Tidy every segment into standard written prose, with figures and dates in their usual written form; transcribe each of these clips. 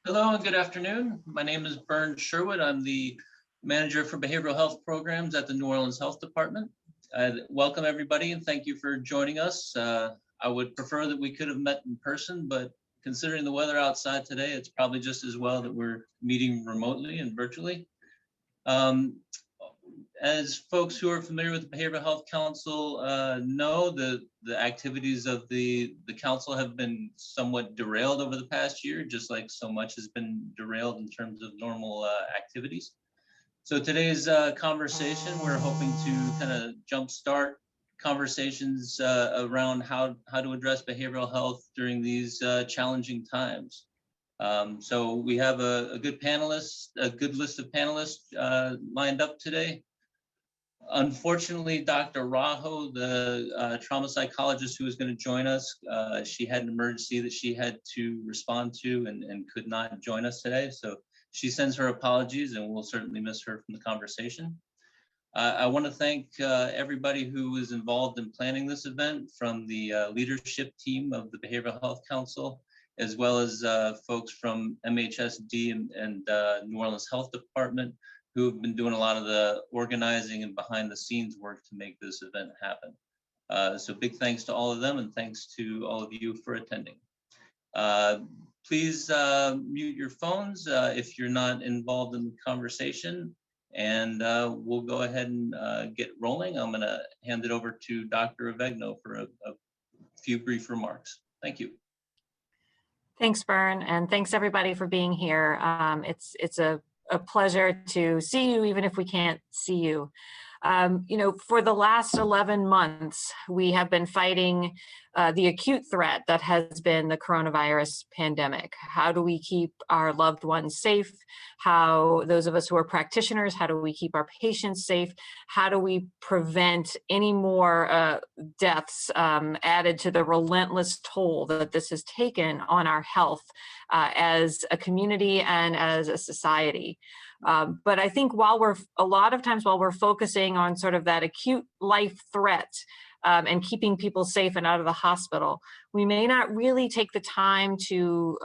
Hello and good afternoon. My name is Bern Sherwood. I'm the manager for behavioral health programs at the New Orleans Health Department. Welcome everybody and thank you for joining us. I would prefer that we could have met in person, but considering the weather outside today, it's probably just as well that we're meeting remotely and virtually. As folks who are familiar with the Behavioral Health Council know, the activities of the council have been somewhat derailed over the past year, just like so much has been derailed in terms of normal activities. So today's conversation, we're hoping to kind of jumpstart conversations around how to address behavioral health during these challenging times. So we have a good list of panelists lined up today. Unfortunately, Dr. Rajo, the trauma psychologist who is going to join us, she had an emergency that she had to respond to and could not join us today. So she sends her apologies and we'll certainly miss her from the conversation. I want to thank everybody who was involved in planning this event, from the leadership team of the Behavioral Health Council, as well as folks from MHSD and New Orleans Health Department, who have been doing a lot of the organizing and behind the scenes work to make this event happen. So big thanks to all of them and thanks to all of you for attending. Please mute your phones if you're not involved in the conversation, and we'll go ahead and get rolling. I'm gonna hand it over to Dr. Avegno for a few brief remarks. Thank you. Thanks, Bern, and thanks everybody for being here. It's a pleasure to see you, even if we can't see you. You know, for the last 11 months, we have been fighting the acute threat that has been the coronavirus pandemic. How do we keep our loved ones safe? How, those of us who are practitioners, how do we keep our patients safe? How do we prevent any more deaths added to the relentless toll that this has taken on our health as a community and as a society? But I think a lot of times while we're focusing on sort of that acute life threat and keeping people safe and out of the hospital, we may not really take the time to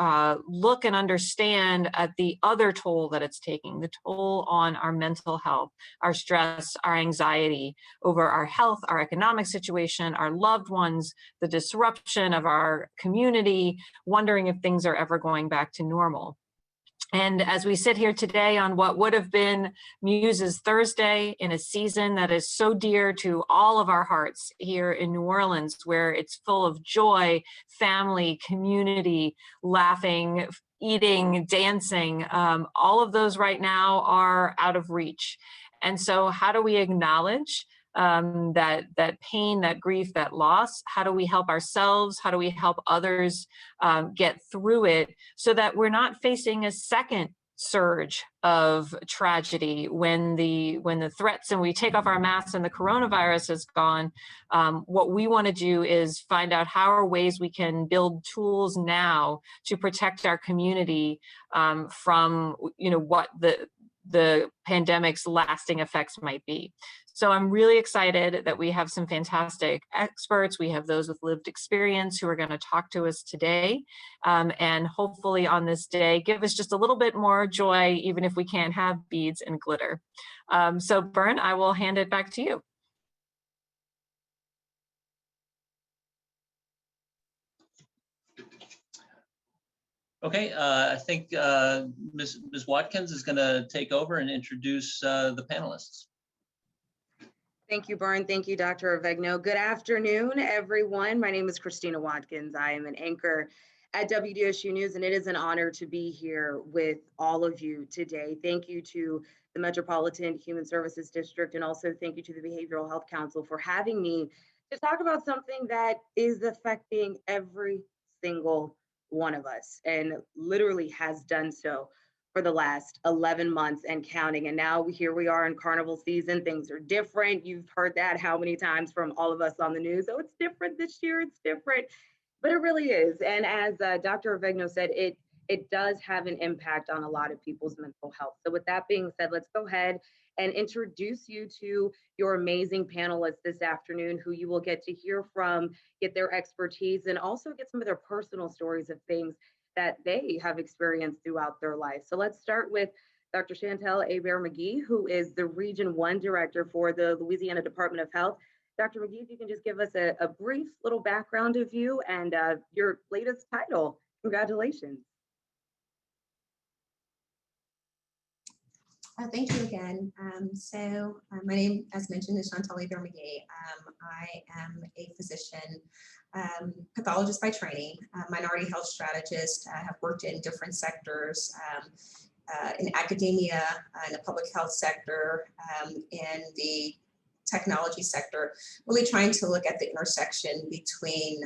look and understand at the other toll that it's taking, the toll on our mental health, our stress, our anxiety over our health, our economic situation, our loved ones, the disruption of our community, wondering if things are ever going back to normal. And as we sit here today on what would have been Muse's Thursday, in a season that is so dear to all of our hearts here in New Orleans, where it's full of joy, family, community, laughing, eating, dancing, all of those right now are out of reach. And so how do we acknowledge that pain, that grief, that loss? How do we help ourselves? How do we help others get through it so that we're not facing a second surge of tragedy when the threats and we take off our masks and the coronavirus is gone? What we want to do is find out how are ways we can build tools now to protect our community from, you know, what the pandemic's lasting effects might be. So I'm really excited that we have some fantastic experts. We have those with lived experience who are going to talk to us today, and hopefully on this day give us just a little bit more joy, even if we can't have beads and glitter. So Bern, I will hand it back to you. Okay, I think Ms. Watkins is going to take over and introduce the panelists. Thank you, Bern. Thank you, Dr. Avegno. Good afternoon, everyone. My name is Christina Watkins. I am an anchor at WDSU News, and it is an honor to be here with all of you today. Thank you to the Metropolitan Human Services District, and also thank you to the Behavioral Health Council for having me to talk about something that is affecting every single one of us, and literally has done so for the last 11 months and counting. And now here we are in carnival season. Things are different. You've heard that how many times from all of us on the news? Oh, it's different this year. It's different, but it really is. And as Dr. Avegno said, it does have an impact on a lot of people's mental health. So with that being said, let's go ahead and introduce you to your amazing panelists this afternoon, who you will get to hear from, get their expertise, and also get some of their personal stories of things that they have experienced throughout their life. So let's start with Dr. Chantel Hebert-McGee, who is the Region 1 Director for the Louisiana Department of Health. Dr. McGee, if you can just give us a brief little background of you and your latest title. Congratulations. Thank you again. My name, as mentioned, is Chantel Hebert-McGee. I am a physician, pathologist by training, minority health strategist. I have worked in different sectors, in academia, in the public health sector, in the technology sector, really trying to look at the intersection between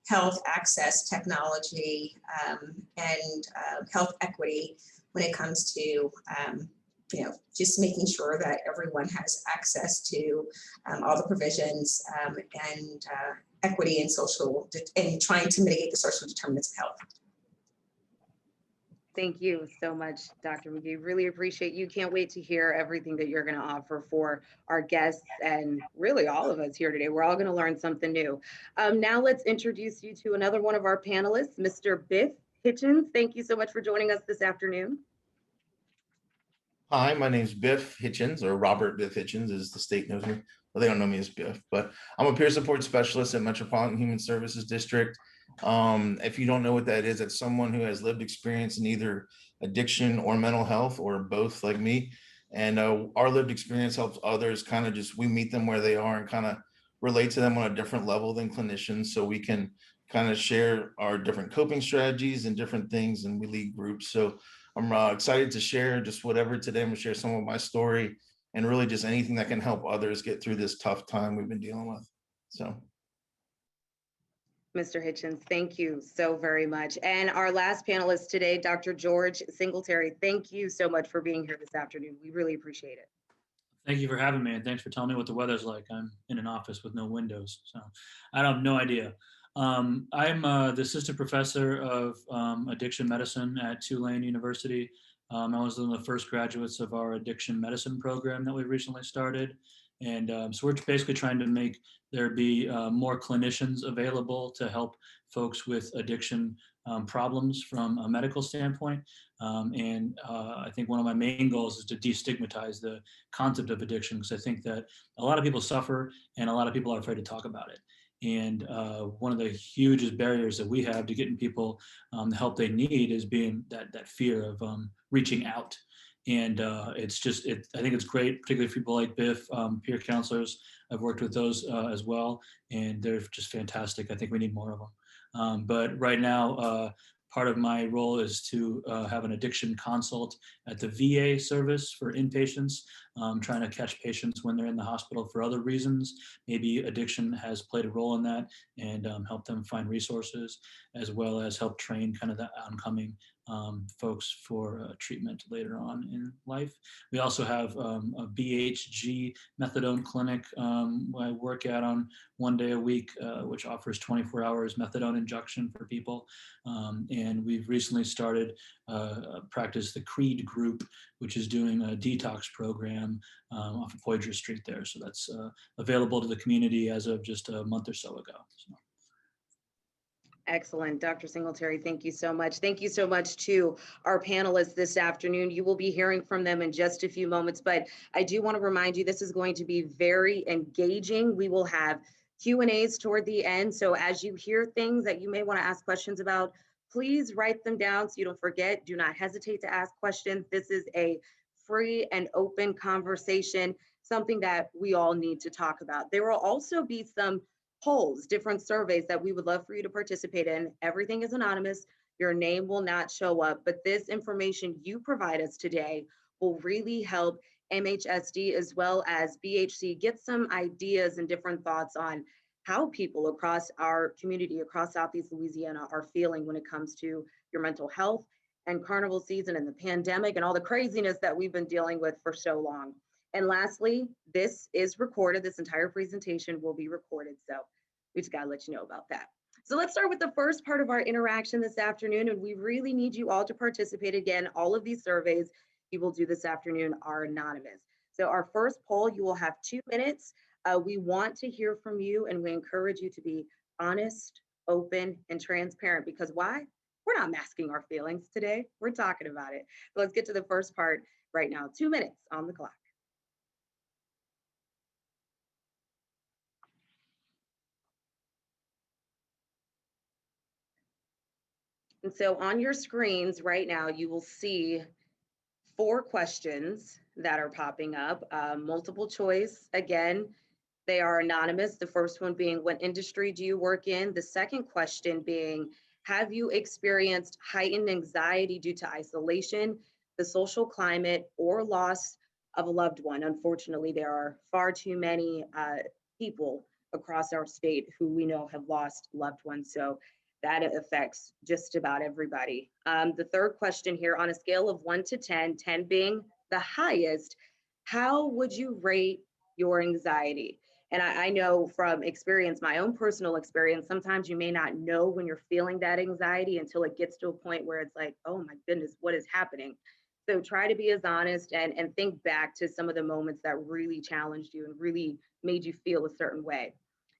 health access, technology, and health equity when it comes to just making sure that everyone has access to all the provisions and equity and social, and trying to mitigate the social determinants of health. Thank you so much, Dr. McGee. Really appreciate you. Can't wait to hear everything that you're going to offer for our guests and really all of us here today. We're all going to learn something new. Now let's introduce you to another one of our panelists, Mr. Biff Hitchens. Thank you so much for joining us this afternoon. Hi, my name is Biff Hitchens, or Robert Biff Hitchens, as the state knows me. Well, they don't know me as Biff, but I'm a peer support specialist at Metropolitan Human Services District. If you don't know what that is, it's someone who has lived experience in either addiction or mental health, or both, like me. And our lived experience helps others kind of just, we meet them where they are and kind of relate to them on a different level than clinicians, so we can kind of share our different coping strategies and different things, and we lead groups. So I'm excited to share just whatever today. I'm gonna share some of my story and really just anything that can help others get through this tough time we've been dealing with. So. Mr. Hitchens, thank you so very much. And our last panelist today, Dr. George Singletary, thank you so much for being here this afternoon. We really appreciate it. Thank you for having me, and thanks for telling me what the weather's like. I'm in an office with no windows, so I have no idea. I'm the assistant professor of addiction medicine at Tulane University. I was one of the first graduates of our addiction medicine program that we recently started. And so we're basically trying to make there be more clinicians available to help folks with addiction problems from a medical standpoint. I think one of my main goals is to destigmatize the concept of addiction, because I think that a lot of people suffer and a lot of people are afraid to talk about it. And one of the hugest barriers that we have to getting people the help they need is being that fear of reaching out. And it's just, I think it's great, particularly for people like Biff, peer counselors. I've worked with those as well, and they're just fantastic. I think we need more of them. But right now, part of my role is to have an addiction consult at the VA service for inpatients, trying to catch patients when they're in the hospital for other reasons. Maybe addiction has played a role in that, and help them find resources, as well as help train kind of the oncoming folks for treatment later on in life. We also have a BHG methadone clinic I work at on one day a week, which offers 24 hours methadone injection for people. And we've recently started practice the Creed Group, which is doing a detox program off of Poydras Street there. So that's available to the community as of just a month or so ago. So. Excellent. Dr. Singletary, thank you so much. Thank you so much to our panelists this afternoon. You will be hearing from them in just a few moments, but I do want to remind you this is going to be very engaging. We will have Q&As toward the end. So as you hear things that you may want to ask questions about, please write them down so you don't forget. Do not hesitate to ask questions. This is a free and open conversation, something that we all need to talk about. There will also be some polls, different surveys that we would love for you to participate in. Everything is anonymous. Your name will not show up, but this information you provide us today will really help MHSD as well as BHC get some ideas and different thoughts on how people across our community, across Southeast Louisiana, are feeling when it comes to your mental health and carnival season and the pandemic and all the craziness that we've been dealing with for so long. And lastly, this is recorded. This entire presentation will be recorded. So we just gotta let you know about that. So let's start with the first part of our interaction this afternoon. And we really need you all to participate. Again, all of these surveys you will do this afternoon are anonymous. So our first poll, you will have 2 minutes. We want to hear from you, and we encourage you to be honest, open, and transparent, because why? We're not masking our feelings today. We're talking about it. Let's get to the first part right now. 2 minutes on the clock. And so on your screens right now, you will see 4 questions that are popping up, multiple choice. Again, they are anonymous. The first one being, what industry do you work in? The second question being, have you experienced heightened anxiety due to isolation, the social climate, or loss of a loved one? Unfortunately, there are far too many people across our state who we know have lost loved ones. So that affects just about everybody. The third question here, on a scale of 1 to 10, 10 being the highest, how would you rate your anxiety? And I know from experience, my own personal experience, sometimes you may not know when you're feeling that anxiety until it gets to a point where it's like, oh my goodness, what is happening? So try to be as honest and think back to some of the moments that really challenged you and really made you feel a certain way.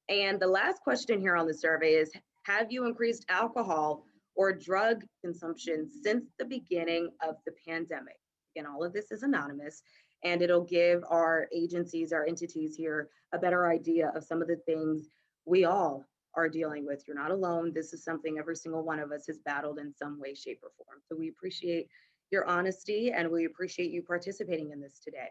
And the last question here on the survey is, have you increased alcohol or drug consumption since the beginning of the pandemic? Again, all of this is anonymous, and it'll give our agencies, our entities here, a better idea of some of the things we all are dealing with. You're not alone. This is something every single one of us has battled in some way, shape, or form. So we appreciate your honesty, and we appreciate you participating in this today.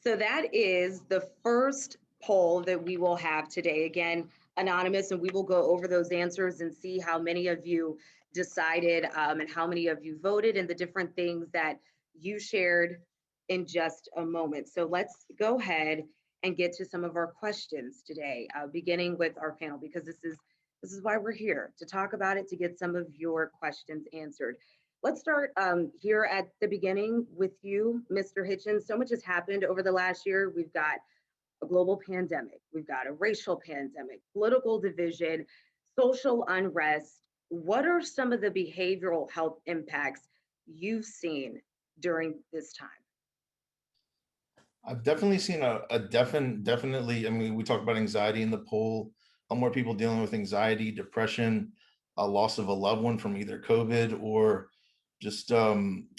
So that is the first poll that we will have today. Again, anonymous, and we will go over those answers and see how many of you decided and how many of you voted and the different things that you shared in just a moment. So let's go ahead and get to some of our questions today, beginning with our panel, because this is why we're here, to talk about it, to get some of your questions answered. Let's start here at the beginning with you, Mr. Hitchens. So much has happened over the last year. We've got a global pandemic, we've got a racial pandemic, political division, social unrest. What are some of the behavioral health impacts you've seen during this time? I've definitely seen definitely, I mean, we talk about anxiety in the poll, more people dealing with anxiety, depression, a loss of a loved one from either COVID or just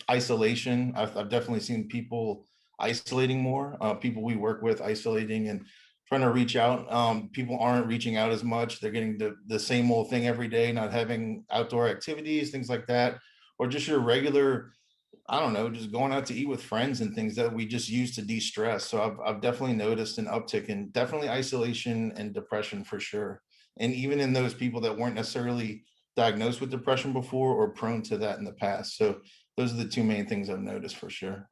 isolation. I've definitely seen people isolating more, people we work with isolating and trying to reach out. People aren't reaching out as much. They're getting the same old thing every day, not having outdoor activities, things like that, or just your regular, I don't know, just going out to eat with friends and things that we just use to de-stress. So I've definitely noticed an uptick in definitely isolation and depression for sure. And even in those people that weren't necessarily diagnosed with depression before or prone to that in the past. So those are the two main things I've noticed for sure.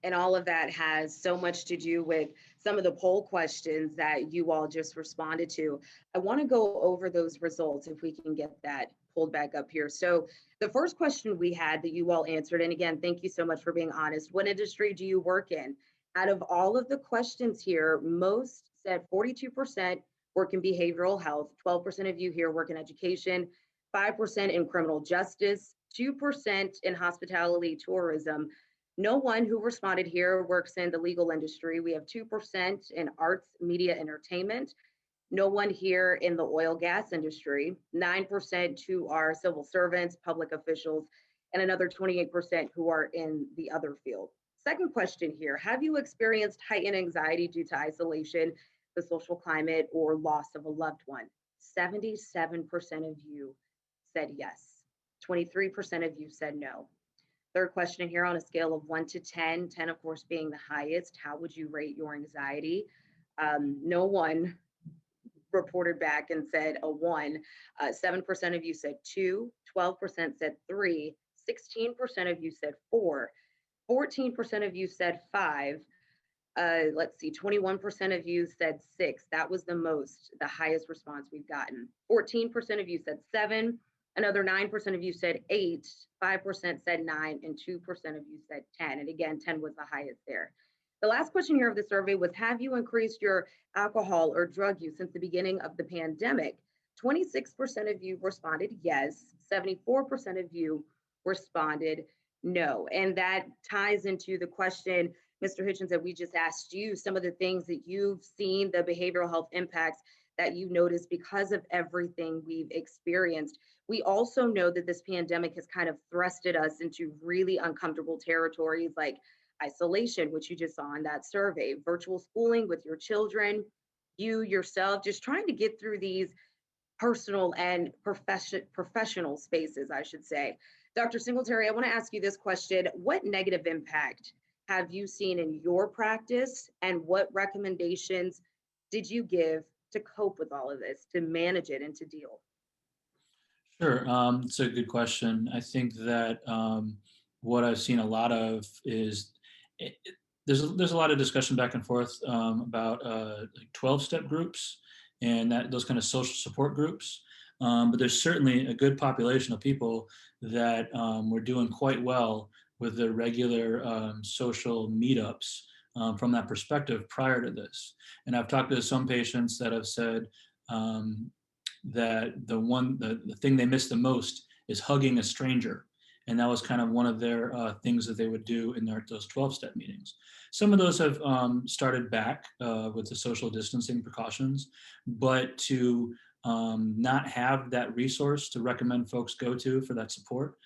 And all of that has so much to do with some of the poll questions that you all just responded to. I want to go over those results if we can get that pulled back up here. So the first question we had that you all answered, and again, thank you so much for being honest. What industry do you work in? Out of all of the questions here, most said 42% work in behavioral health, 12% of you here work in education, 5% in criminal justice, 2% in hospitality tourism. No one who responded here works in the legal industry. We have 2% in arts, media, entertainment. No one here in the oil gas industry. 9% who are civil servants, public officials, and another 28% who are in the other field. Second question here, have you experienced heightened anxiety due to isolation, the social climate, or loss of a loved one? 77% of you said yes. 23% of you said no. Third question here, on a scale of 1 to 10, 10 of course being the highest, how would you rate your anxiety? No one reported back and said a 1. 7% of you said 2, 12% said 3, 16% of you said 4, 14% of you said 5. Let's see, 21% of you said 6. That was the highest response we've gotten. 14% of you said 7. Another 9% of you said 8, 5% said 9, and 2% of you said 10. And again, 10 was the highest there. The last question here of the survey was, have you increased your alcohol or drug use since the beginning of the pandemic? 26% of you responded yes, 74% of you responded no. And that ties into the question, Mr. Hitchens, that we just asked you, some of the things that you've seen, the behavioral health impacts that you noticed because of everything we've experienced. We also know that this pandemic has kind of thrusted us into really uncomfortable territories like isolation, which you just saw in that survey, virtual schooling with your children, you yourself, just trying to get through these personal and professional spaces, I should say. Dr. Singletary, I want to ask you this question. What negative impact have you seen in your practice, and what recommendations did you give to cope with all of this, to manage it and to deal? Sure, it's a good question. I think that what I've seen a lot of is there's a lot of discussion back and forth about like 12-step groups and those kind of social support groups. But there's certainly a good population of people that were doing quite well with the regular social meetups from that perspective prior to this. And I've talked to some patients that have said that the thing they miss the most is hugging a stranger. And that was kind of one of their things that they would do in those 12-step meetings. Some of those have started back with the social distancing precautions, but to not have that resource to recommend folks go to for that support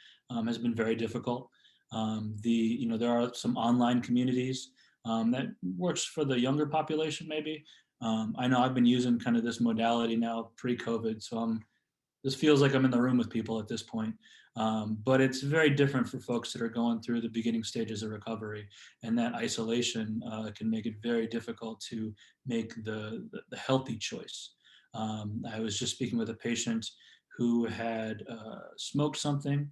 has been very difficult. There are some online communities that works for the younger population maybe. I know I've been using kind of this modality now pre-COVID, so this feels like I'm in the room with people at this point. But it's very different for folks that are going through the beginning stages of recovery, and that isolation can make it very difficult to make the healthy choice. I was just speaking with a patient who had smoked something.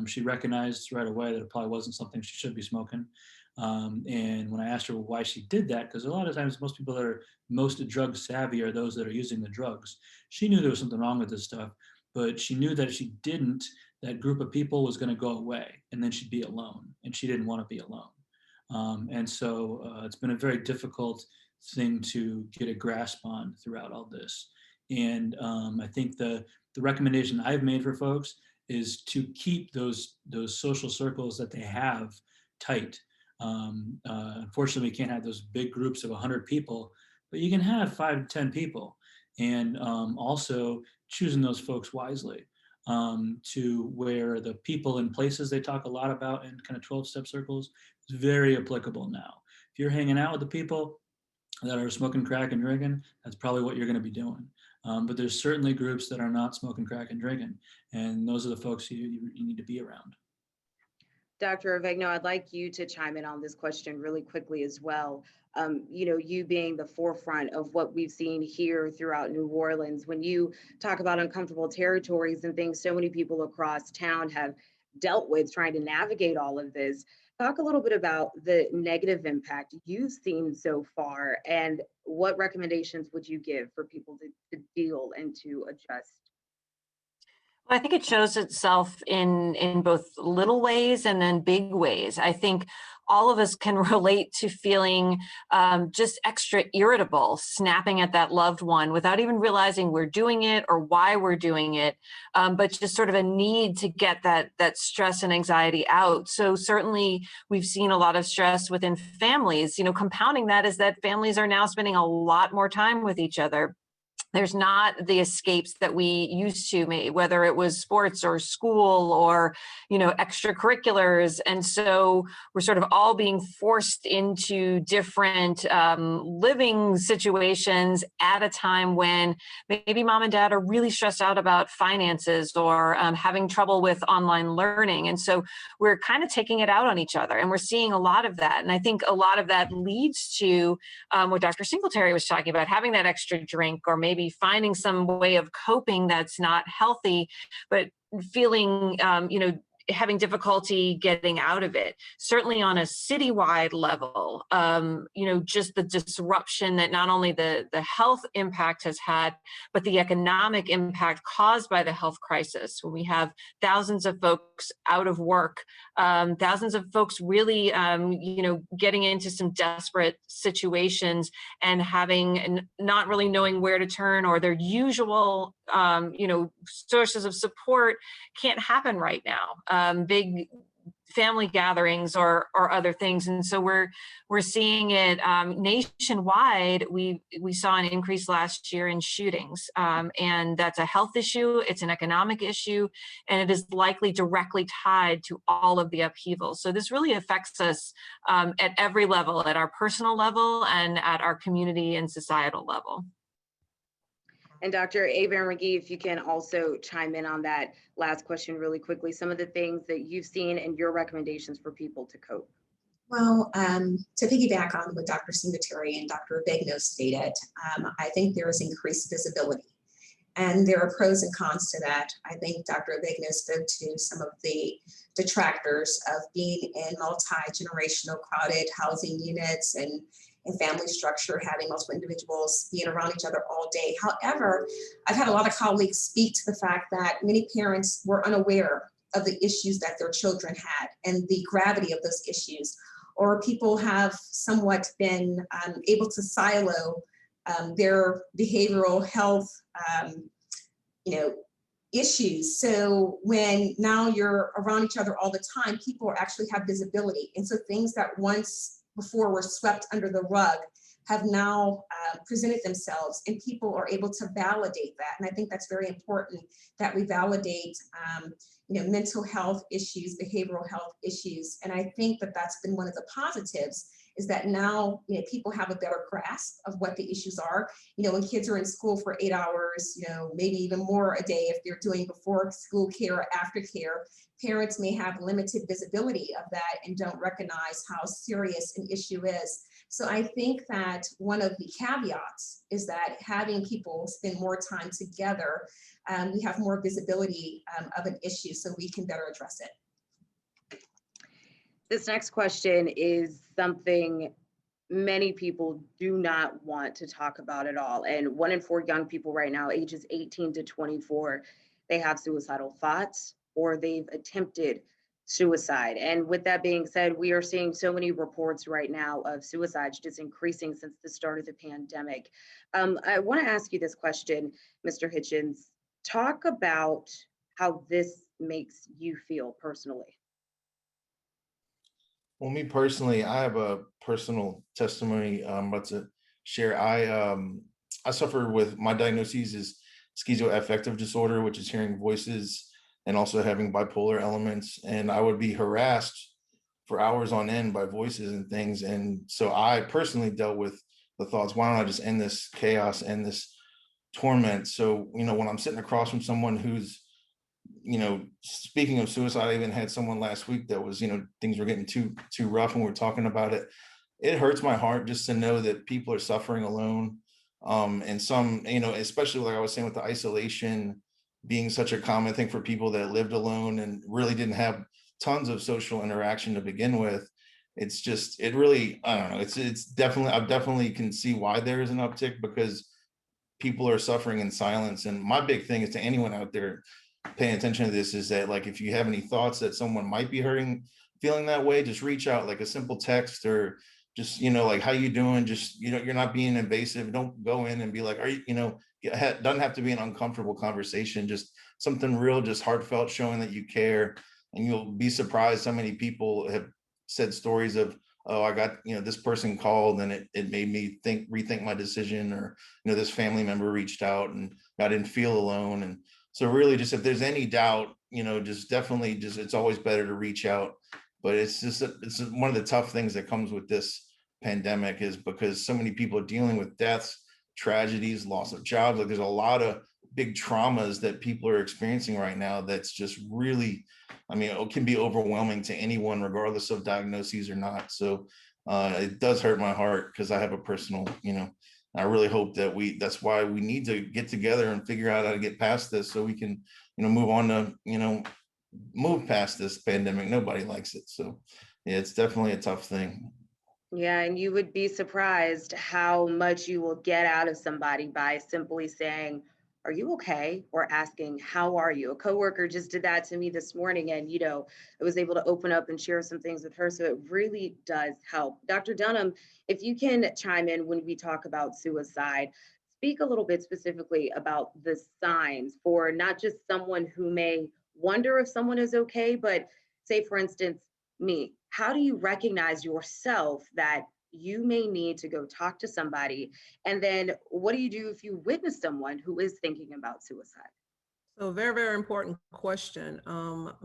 She recognized right away that it probably wasn't something she should be smoking. And when I asked her why she did that, because a lot of times most people that are most drug savvy are those that are using the drugs. She knew there was something wrong with this stuff, but she knew that if she didn't, that group of people was going to go away and then she'd be alone, and she didn't want to be alone. And so it's been a very difficult thing to get a grasp on throughout all this. And I think the recommendation I've made for folks is to keep those social circles that they have tight. Unfortunately, we can't have those big groups of 100 people, but you can have 5 to 10 people, and also choosing those folks wisely to where the people and places they talk a lot about in kind of 12-step circles is very applicable now. If you're hanging out with the people that are smoking crack and drinking, that's probably what you're going to be doing. But there's certainly groups that are not smoking crack and drinking, and those are the folks you need to be around. Dr. Avegno, I'd like you to chime in on this question really quickly as well. You being the forefront of what we've seen here throughout New Orleans, when you talk about uncomfortable territories and things so many people across town have dealt with trying to navigate all of this, talk a little bit about the negative impact you've seen so far, and what recommendations would you give for people to deal and to adjust? Well, I think it shows itself in both little ways and then big ways. I think all of us can relate to feeling just extra irritable, snapping at that loved one without even realizing we're doing it or why we're doing it, but just sort of a need to get that stress and anxiety out. So certainly we've seen a lot of stress within families. Compounding that is that families are now spending a lot more time with each other. There's not the escapes that we used to make, whether it was sports or school or, extracurriculars. And so we're sort of all being forced into different living situations at a time when maybe mom and dad are really stressed out about finances or having trouble with online learning. And so we're kind of taking it out on each other, and we're seeing a lot of that. And I think a lot of that leads to what Dr. Singletary was talking about, having that extra drink, or maybe finding some way of coping that's not healthy, but feeling, having difficulty getting out of it. Certainly on a citywide level, just the disruption that not only the health impact has had, but the economic impact caused by the health crisis. When we have thousands of folks out of work, thousands of folks really, getting into some desperate situations and not really knowing where to turn, or their usual, sources of support can't happen right now. Big family gatherings or other things. And so we're seeing it nationwide. We saw an increase last year in shootings, and that's a health issue, it's an economic issue, and it is likely directly tied to all of the upheaval. So this really affects us at every level, at our personal level and at our community and societal level. And Dr. Abair-McGee, if you can also chime in on that last question really quickly, some of the things that you've seen and your recommendations for people to cope. Well, to piggyback on what Dr. Singletary and Dr. Avegno stated, I think there is increased visibility, and there are pros and cons to that. I think Dr. Avegno spoke to some of the detractors of being in multi-generational crowded housing units and family structure, having multiple individuals being around each other all day. However, I've had a lot of colleagues speak to the fact that many parents were unaware of the issues that their children had and the gravity of those issues, or people have somewhat been able to silo their behavioral health issues. So when now you're around each other all the time, people actually have visibility. And so things that once before were swept under the rug have now presented themselves, and people are able to validate that. And I think that's very important, that we validate mental health issues, behavioral health issues. And I think that that's been one of the positives, is that now people have a better grasp of what the issues are. When kids are in school for 8 hours, maybe even more a day if they're doing before school care or after care, parents may have limited visibility of that and don't recognize how serious an issue is. So I think that one of the caveats is that having people spend more time together, we have more visibility of an issue, so we can better address it. This next question is something many people do not want to talk about at all. And 1 in 4 young people right now, ages 18 to 24, they have suicidal thoughts or they've attempted suicide. And with that being said, we are seeing so many reports right now of suicides just increasing since the start of the pandemic. I want to ask you this question, Mr. Hitchens. Talk about how this makes you feel personally. Well, me personally, I have a personal testimony I'm about to share. I suffer with, my diagnosis is schizoaffective disorder, which is hearing voices and also having bipolar elements. And I would be harassed for hours on end by voices and things. And so I personally dealt with the thoughts, why don't I just end this chaos and this torment? So, when I'm sitting across from someone who's, speaking of suicide, I even had someone last week that was, things were getting too rough and we're talking about it. It hurts my heart just to know that people are suffering alone. And some, especially like I was saying with the isolation being such a common thing for people that lived alone and really didn't have tons of social interaction to begin with. It's just, it really, I don't know, it's definitely, I definitely can see why there is an uptick, because people are suffering in silence. And my big thing is to anyone out there paying attention to this is that, like, if you have any thoughts that someone might be feeling that way, just reach out, like a simple text, or just, like, how you doing? Just, you're not being invasive. Don't go in and be like, are you, it doesn't have to be an uncomfortable conversation, just something real, just heartfelt, showing that you care. And you'll be surprised how many people have said stories of oh, I got, this person called and it made me rethink my decision, or, this family member reached out and I didn't feel alone. And so really just if there's any doubt, just definitely it's always better to reach out. But it's one of the tough things that comes with this pandemic is because so many people are dealing with deaths, tragedies, loss of jobs. Like there's a lot of big traumas that people are experiencing right now. That's just really, it can be overwhelming to anyone, regardless of diagnoses or not. So it does hurt my heart because I have a personal, I really hope that that's why we need to get together and figure out how to get past this so we can, move on to, move past this pandemic. Nobody likes it. So yeah, it's definitely a tough thing. Yeah, and you would be surprised how much you will get out of somebody by simply saying, "Are you okay?" or asking, "How are you?" A coworker just did that to me this morning, and I was able to open up and share some things with her. So it really does help. Dr. Dunham, if you can chime in when we talk about suicide, speak a little bit specifically about the signs for not just someone who may wonder if someone is okay, but say, for instance, me. How do you recognize yourself that you may need to go talk to somebody? And then what do you do if you witness someone who is thinking about suicide? So very, very important question.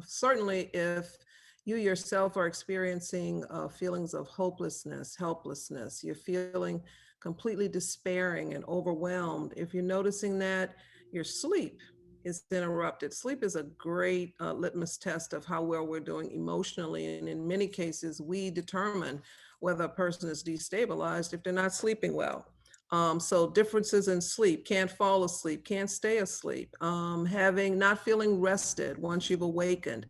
Certainly if you yourself are experiencing feelings of hopelessness, helplessness, you're feeling completely despairing and overwhelmed, if you're noticing that your sleep is interrupted, sleep is a great litmus test of how well we're doing emotionally. And in many cases, we determine whether a person is destabilized if they're not sleeping well. So differences in sleep, can't fall asleep, can't stay asleep, not feeling rested once you've awakened.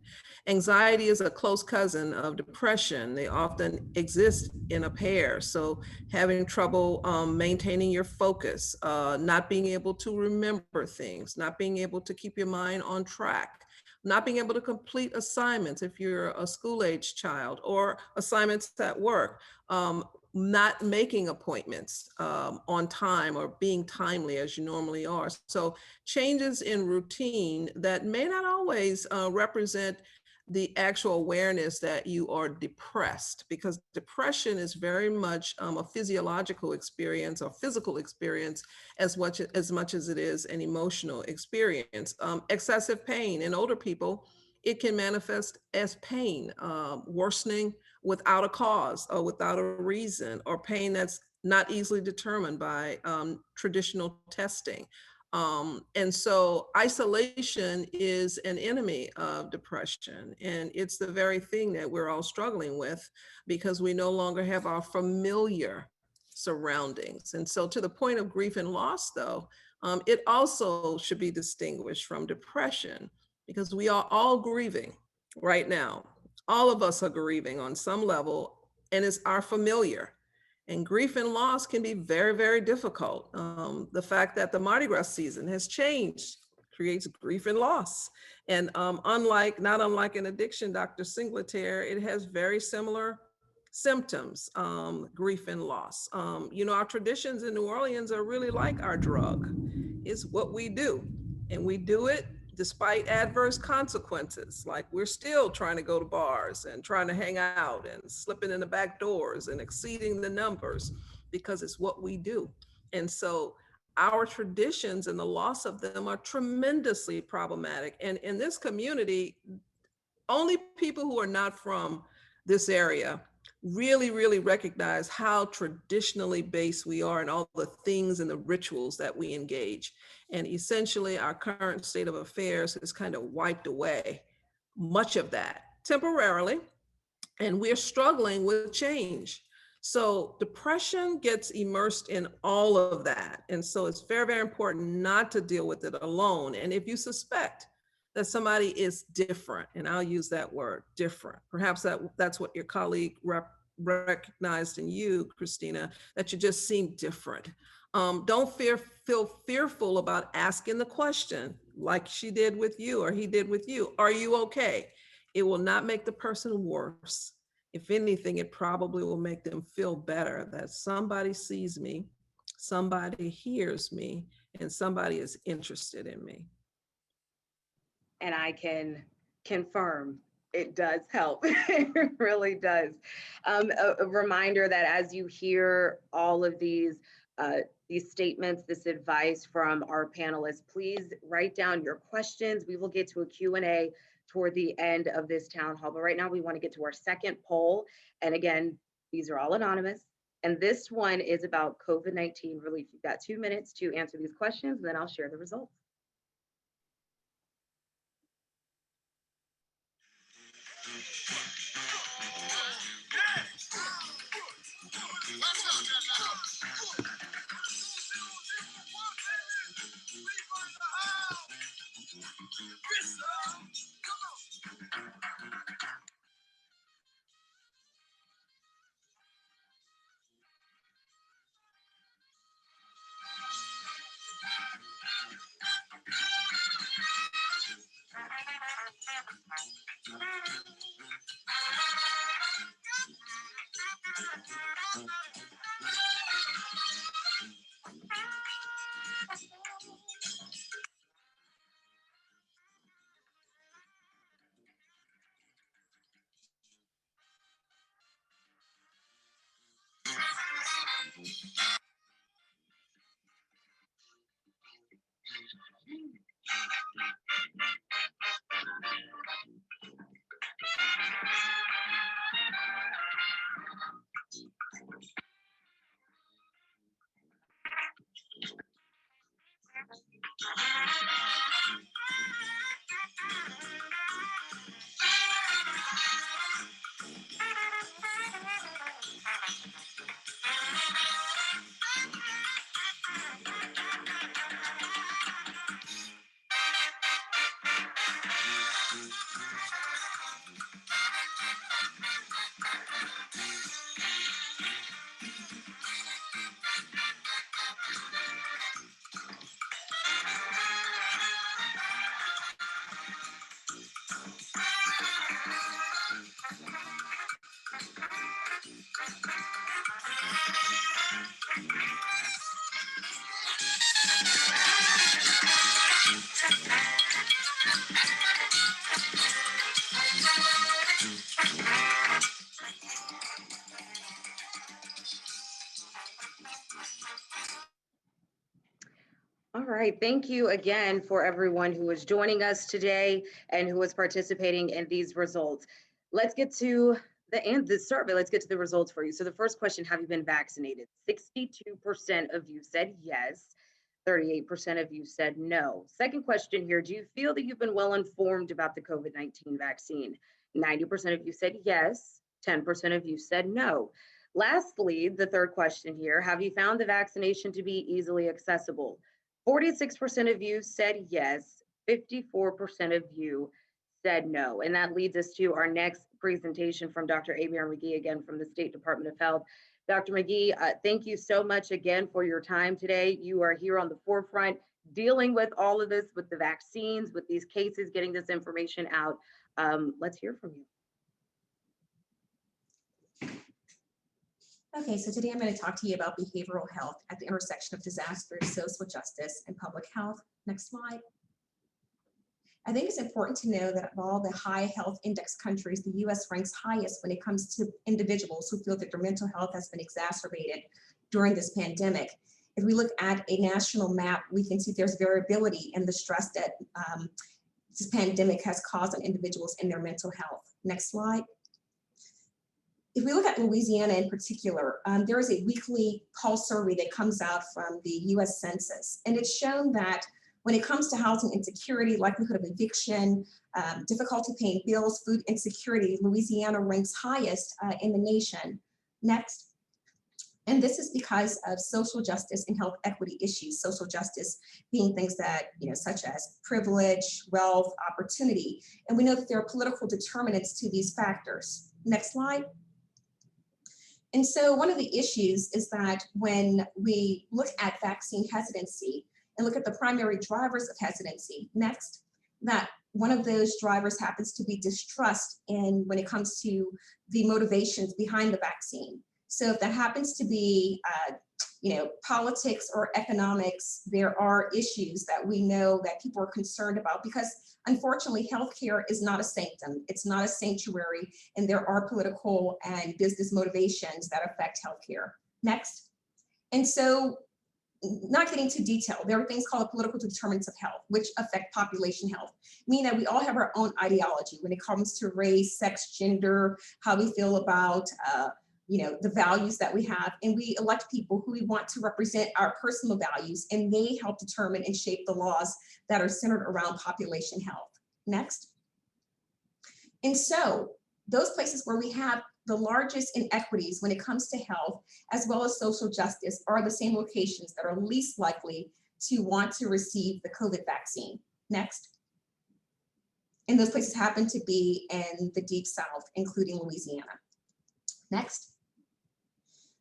Anxiety is a close cousin of depression. They often exist in a pair. So having trouble maintaining your focus, not being able to remember things, not being able to keep your mind on track, not being able to complete assignments if you're a school-age child, or assignments at work, not making appointments on time or being timely as you normally are. So changes in routine that may not always represent the actual awareness that you are depressed, because depression is very much a physiological experience or physical experience as much as it is an emotional experience. Excessive pain in older people, it can manifest as pain, worsening without a cause or without a reason, or pain that's not easily determined by traditional testing. And so isolation is an enemy of depression. And it's the very thing that we're all struggling with because we no longer have our familiar surroundings. And so to the point of grief and loss, though, it also should be distinguished from depression because we are all grieving right now. All of us are grieving on some level, and it's our familiar. And grief and loss can be very, very difficult. The fact that the Mardi Gras season has changed creates grief and loss. And not unlike an addiction, Dr. Singletary, it has very similar symptoms, grief and loss. Our traditions in New Orleans are really like our drug. It's what we do. And we do it despite adverse consequences, like we're still trying to go to bars and trying to hang out and slipping in the back doors and exceeding the numbers because it's what we do. And so our traditions and the loss of them are tremendously problematic. And in this community, only people who are not from this area really, really recognize how traditionally based we are and all the things and the rituals that we engage. And essentially our current state of affairs has kind of wiped away much of that temporarily. And we're struggling with change. So depression gets immersed in all of that. And so it's very, very important not to deal with it alone. And if you suspect that somebody is different, and I'll use that word, different. Perhaps that's what your colleague recognized in you, Christina, that you just seem different. Don't feel fearful about asking the question like she did with you or he did with you. Are you okay? It will not make the person worse. If anything, it probably will make them feel better that somebody sees me, somebody hears me, and somebody is interested in me. And I can confirm It does help. It really does. A reminder that as you hear all of these statements, this advice from our panelists, please write down your questions. We will get to a Q&A toward the end of this town hall. But right now we want to get to our second poll. And again, these are all anonymous. And this one is about COVID-19 relief. You've got 2 minutes to answer these questions, and then I'll share the results. All right, thank you again for everyone who is joining us today and who is participating in these results. Let's get to the survey. Let's get to the results for you. So the first question, have you been vaccinated? 62% of you said yes. 38% of you said no. Second question here, do you feel that you've been well informed about the COVID-19 vaccine? 90% of you said yes. 10% of you said no. Lastly, the third question here, have you found the vaccination to be easily accessible? 46% of you said yes, 54% of you said no. And that leads us to our next presentation from Dr. Abiram McGee, again from the State Department of Health. Dr. McGee, thank you so much again for your time today. You are here on the forefront dealing with all of this, with the vaccines, with these cases, getting this information out. Let's hear from you. Okay, so today I'm going to talk to you about behavioral health at the intersection of disaster, social justice, and public health. Next slide. I think it's important to know that of all the high health index countries, the US ranks highest when it comes to individuals who feel that their mental health has been exacerbated during this pandemic. If we look at a national map, we can see there's variability in the stress that this pandemic has caused on individuals in their mental health. Next slide. If we look at Louisiana in particular, there is a weekly pulse survey that comes out from the US Census, and it's shown that when it comes to housing insecurity, likelihood of eviction, difficulty paying bills, food insecurity, Louisiana ranks highest in the nation. Next. And this is because of social justice and health equity issues, social justice being things that, such as privilege, wealth, opportunity. And we know that there are political determinants to these factors. Next slide. And so one of the issues is that when we look at vaccine hesitancy and look at the primary drivers of hesitancy, next, that one of those drivers happens to be distrust when it comes to the motivations behind the vaccine. So if that happens to be, politics or economics, there are issues that we know that people are concerned about, because unfortunately, healthcare is not a sanctum. It's not a sanctuary, and there are political and business motivations that affect healthcare. Next. And so, not getting into detail, there are things called political determinants of health, which affect population health, meaning that we all have our own ideology when it comes to race, sex, gender, how we feel about the values that we have, and we elect people who we want to represent our personal values, and they help determine and shape the laws that are centered around population health. Next. And so those places where we have the largest inequities when it comes to health, as well as social justice, are the same locations that are least likely to want to receive the COVID vaccine. Next. And those places happen to be in the Deep South, including Louisiana. Next.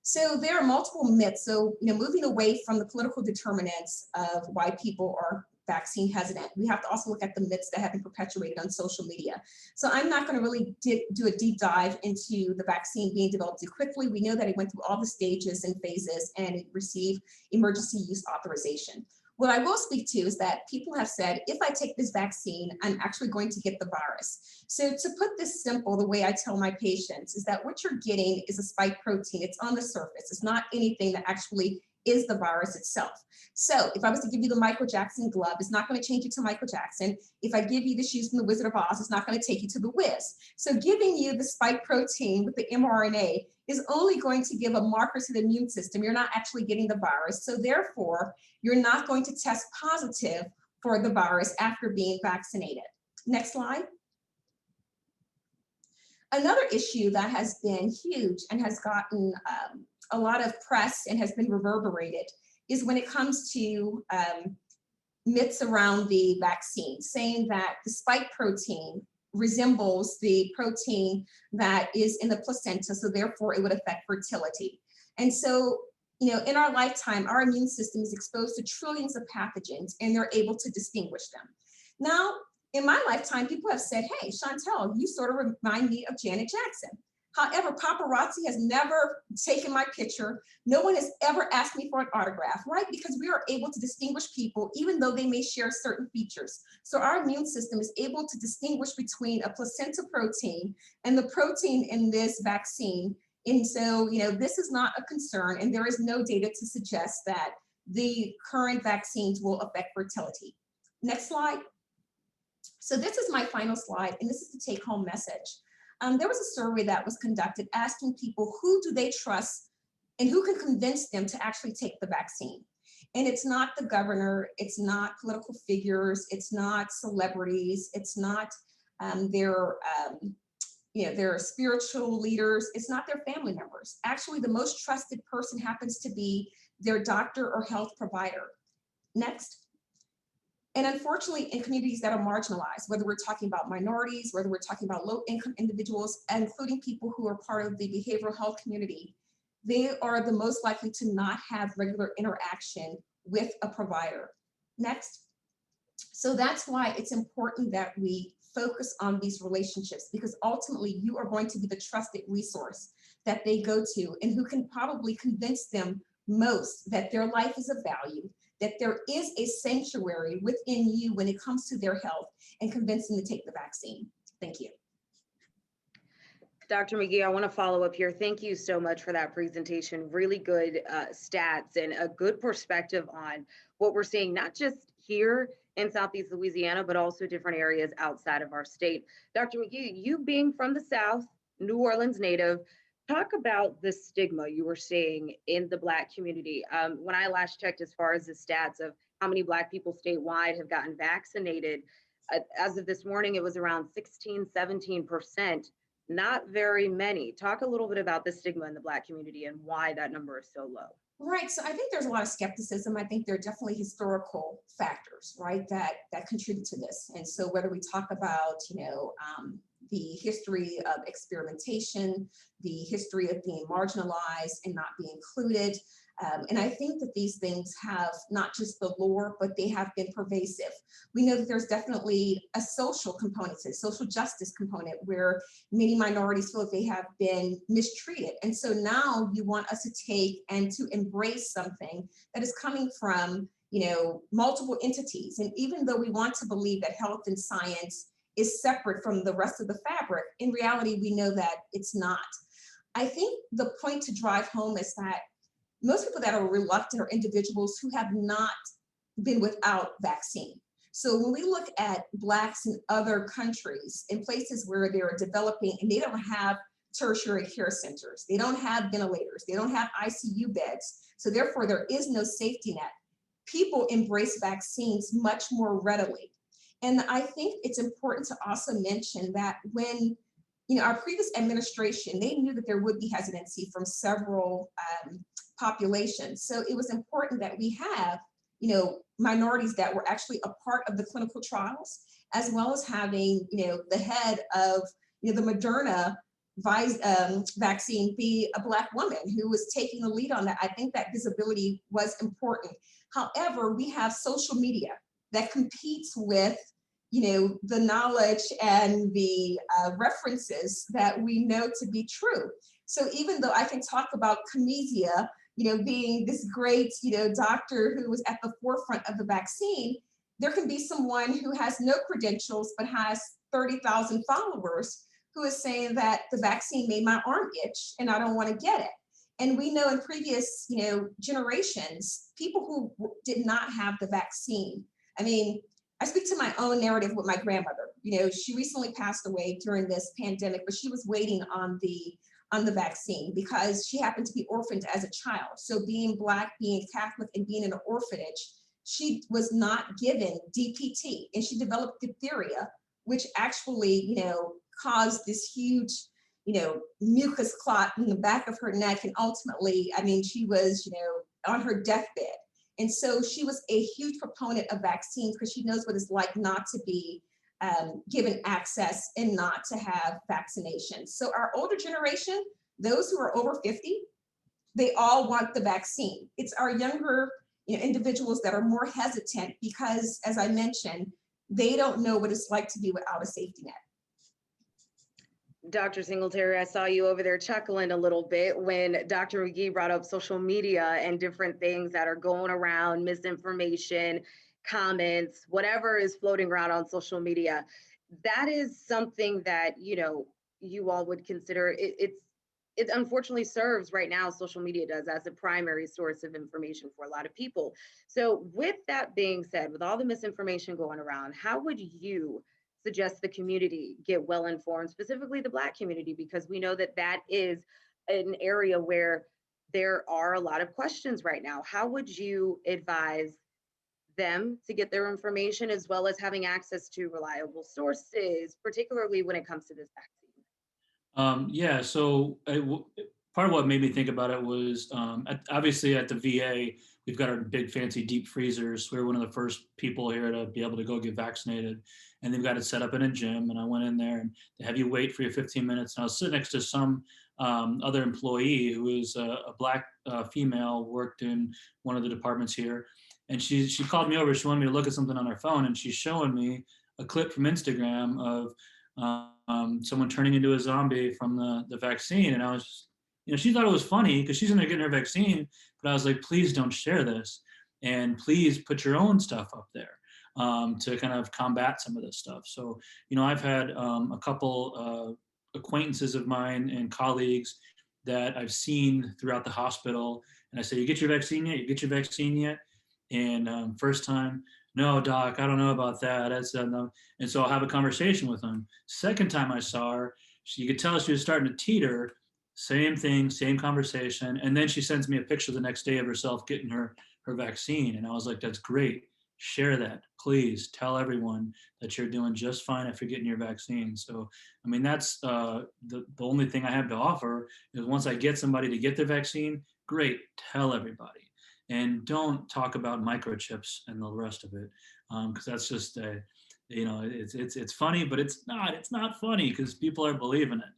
So there are multiple myths. So, moving away from the political determinants of why people are vaccine hesitant, we have to also look at the myths that have been perpetuated on social media. So I'm not going to really do a deep dive into the vaccine being developed too quickly. We know that it went through all the stages and phases, and it received emergency use authorization. What I will speak to is that people have said, if I take this vaccine, I'm actually going to get the virus. So to put this simple, the way I tell my patients is that what you're getting is a spike protein. It's on the surface. It's not anything that actually is the virus itself. So if I was to give you the Michael Jackson glove, it's not going to change you to Michael Jackson. If I give you the shoes from the Wizard of Oz, it's not going to take you to the Wiz. So giving you the spike protein with the mRNA is only going to give a marker to the immune system. You're not actually getting the virus. So therefore, you're not going to test positive for the virus after being vaccinated. Next slide. Another issue that has been huge and has gotten a lot of press and has been reverberated is when it comes to myths around the vaccine, saying that the spike protein resembles the protein that is in the placenta, so therefore it would affect fertility. And so, in our lifetime, our immune system is exposed to trillions of pathogens, and they're able to distinguish them. Now, in my lifetime, people have said, hey, Chantel, you sort of remind me of Janet Jackson. However, paparazzi has never taken my picture. No one has ever asked me for an autograph, right? Because we are able to distinguish people even though they may share certain features. So our immune system is able to distinguish between a placenta protein and the protein in this vaccine. And so, this is not a concern, and there is no data to suggest that the current vaccines will affect fertility. Next slide. So this is my final slide, and this is the take-home message. There was a survey that was conducted asking people who do they trust and who can convince them to actually take the vaccine. And it's not the governor, it's not political figures, it's not celebrities, it's not their spiritual leaders, it's not their family members. Actually, the most trusted person happens to be their doctor or health provider. Next. And unfortunately, in communities that are marginalized, whether we're talking about minorities, whether we're talking about low-income individuals, including people who are part of the behavioral health community, they are the most likely to not have regular interaction with a provider. Next. So that's why it's important that we focus on these relationships, because ultimately you are going to be the trusted resource that they go to and who can probably convince them most that their life is of value, that there is a sanctuary within you when it comes to their health, and convince them to take the vaccine. Thank you. Dr. McGee, I want to follow up here. Thank you so much for that presentation. Really good stats and a good perspective on what we're seeing, not just here in Southeast Louisiana, but also different areas outside of our state. Dr. McGee, you being from the South, New Orleans native, talk about the stigma you were seeing in the Black community. When I last checked, as far as the stats of how many Black people statewide have gotten vaccinated, as of this morning, it was around 16, 17%, not very many. Talk a little bit about the stigma in the Black community and why that number is so low. Right, so I think there's a lot of skepticism. I think there are definitely historical factors, right, that contribute to this. And so whether we talk about, the history of experimentation, the history of being marginalized and not being included, And I think that these things have not just the lore, but they have been pervasive. We know that there's definitely a social component, a social justice component, where many minorities feel that they have been mistreated. And so now you want us to take and to embrace something that is coming from, multiple entities. And even though we want to believe that health and science is separate from the rest of the fabric, in reality, we know that it's not. I think the point to drive home is that most people that are reluctant are individuals who have not been without vaccine. So when we look at Blacks in other countries, in places where they're developing and they don't have tertiary care centers, they don't have ventilators, they don't have ICU beds, so therefore there is no safety net, people embrace vaccines much more readily. And I think it's important to also mention that when our previous administration, they knew that there would be hesitancy from several populations. So it was important that we have, minorities that were actually a part of the clinical trials, as well as having, the head of, the Moderna vaccine be a Black woman who was taking the lead on that. I think that visibility was important. However, we have social media that competes with the knowledge and the references that we know to be true. So even though I can talk about Kemezia, being this great, doctor who was at the forefront of the vaccine, there can be someone who has no credentials but has 30,000 followers who is saying that the vaccine made my arm itch and I don't want to get it. And we know in previous, generations, people who did not have the vaccine. I mean, I speak to my own narrative with my grandmother. She recently passed away during this pandemic, but she was waiting on the vaccine because she happened to be orphaned as a child. So being Black, being Catholic, and being in an orphanage, she was not given DPT, and she developed diphtheria, which actually, caused this huge, mucus clot in the back of her neck. And ultimately, she was, on her deathbed. And so she was a huge proponent of vaccines because she knows what it's like not to be given access and not to have vaccinations. So our older generation, those who are over 50, they all want the vaccine. It's our younger individuals that are more hesitant because, as I mentioned, they don't know what it's like to be without a safety net. Dr. Singletary, I saw you over there chuckling a little bit when Dr. McGee brought up social media and different things that are going around, misinformation, comments, whatever is floating around on social media. That is something that, you all would consider, it unfortunately serves right now, social media does, as a primary source of information for a lot of people. So with that being said, with all the misinformation going around, how would you suggest the community get well informed, specifically the Black community, because we know that that is an area where there are a lot of questions right now. How would you advise them to get their information, as well as having access to reliable sources, particularly when it comes to this vaccine? So part of what made me think about it was obviously at the VA, we've got our big fancy deep freezers. We were one of the first people here to be able to go get vaccinated. And they've got it set up in a gym. And I went in there and they have you wait for your 15 minutes. And I was sitting next to some other employee who is a Black female, worked in one of the departments here. And she called me over. She wanted me to look at something on her phone. And she's showing me a clip from Instagram of someone turning into a zombie from the vaccine. And I was just, she thought it was funny because she's in there getting her vaccine. But I was like, please don't share this. And please put your own stuff up there to kind of combat some of this stuff. So, I've had a couple acquaintances of mine and colleagues that I've seen throughout the hospital. And I say, you get your vaccine yet? You get your vaccine yet? And first time, no, doc, I don't know about that. And so I'll have a conversation with them. Second time I saw her, you could tell she was starting to teeter. Same thing, same conversation. And then she sends me a picture the next day of herself getting her vaccine. And I was like, that's great. Share that, please. Tell everyone that you're doing just fine if you're getting your vaccine. So, that's the only thing I have to offer is once I get somebody to get their vaccine, great, tell everybody. And don't talk about microchips and the rest of it, because that's just it's funny, but it's not funny because people are believing it.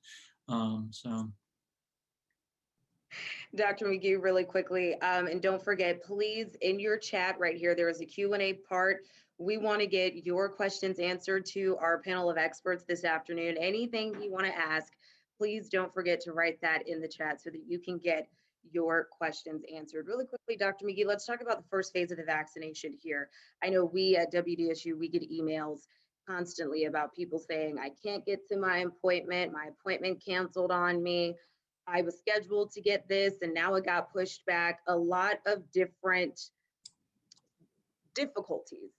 Dr. McGee, really quickly, and don't forget, please, in your chat right here, there is a Q&A part. We want to get your questions answered to our panel of experts this afternoon. Anything you want to ask, please don't forget to write that in the chat so that you can get your questions answered. Really quickly, Dr. McGee, let's talk about the first phase of the vaccination here. I know we at WDSU, we get emails constantly about people saying, I can't get to my appointment canceled on me. I was scheduled to get this and now it got pushed back. A lot of different difficulties,